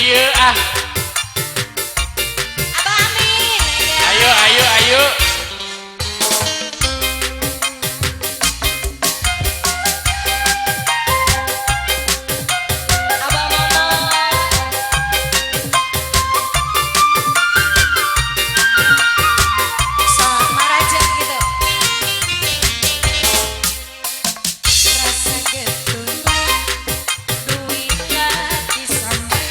Ayo ah. Abah Amin. Ayo ayo ayo. Abah Momon. Sok marajen gitu. Rasa getun duit lagi sampai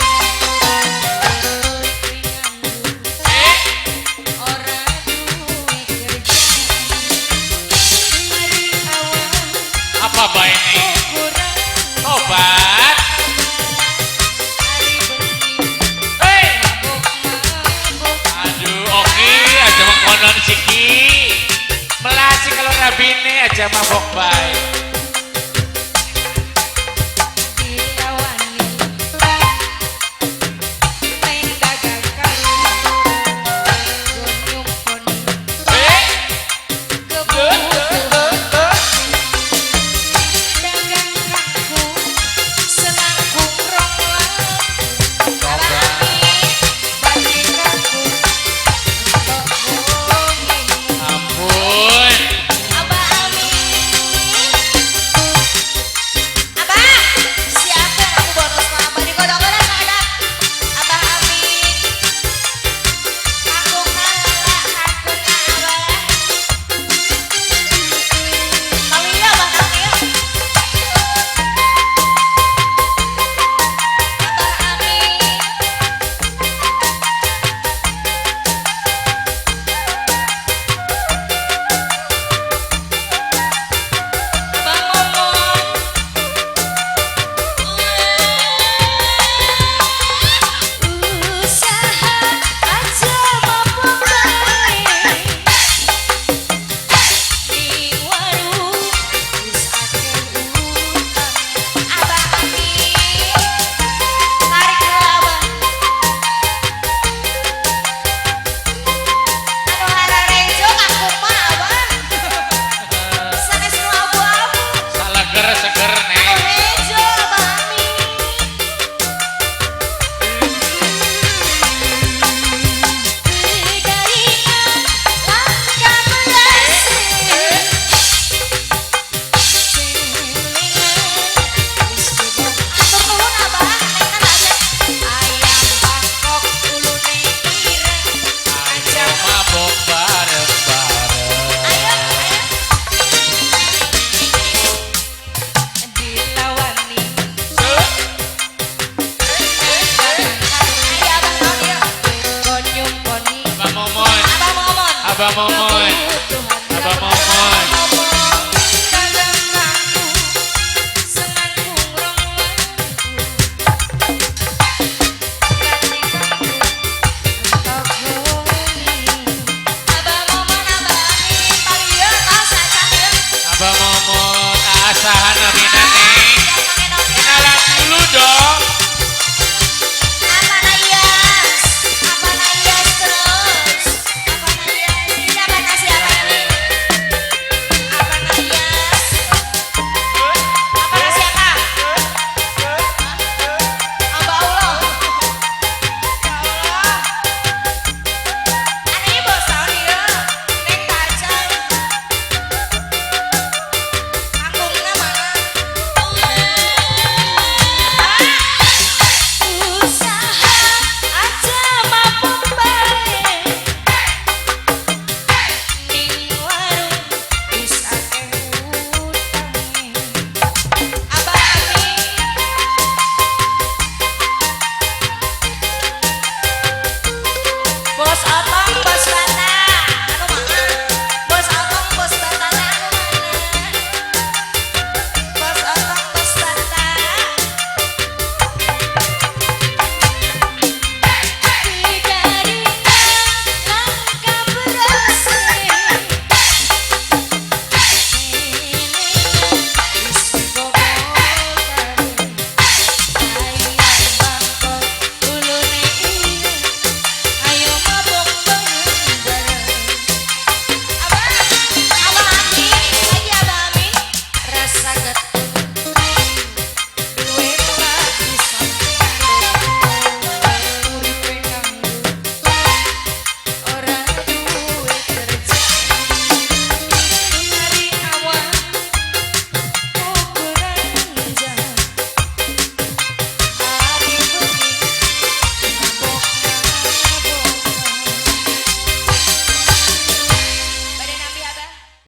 ora duit kerja mari awan Apa baik nih? kurang Obat. hari bengi Hei. mabuk Aduh, oke, aja mengkonon siki. Melasi kalau rabine aja mabok baik. dilawani main gagakan gonyumpon Hei. kebutuhan dagang kaku selangkung ronglang Abah Amin bagi kaku untuk bohongin Ampun. Abah Amin Abah siapa yang aku bonus sama Abah di kodok-kodok nggak ada Abah Amin aku kalah aku Abah tahu ya Abah tahu ya Abah Amin Abah Momon usaha aja mabok bae di warung wis akeh utang Abah Amin tarik Abah anu hararejo aku mah Abah sanes nu abu-abu Salah ger seger nih. Rejo Abah Amin Garingan langkah melasi Celingan wis dibok atur nuhun Abah neng aja ayam bangkok ulune ireng aja Mabok bareng-bareng. ayo dilawani Abah Momon Abah Momon. Abah Momon Abah Momon.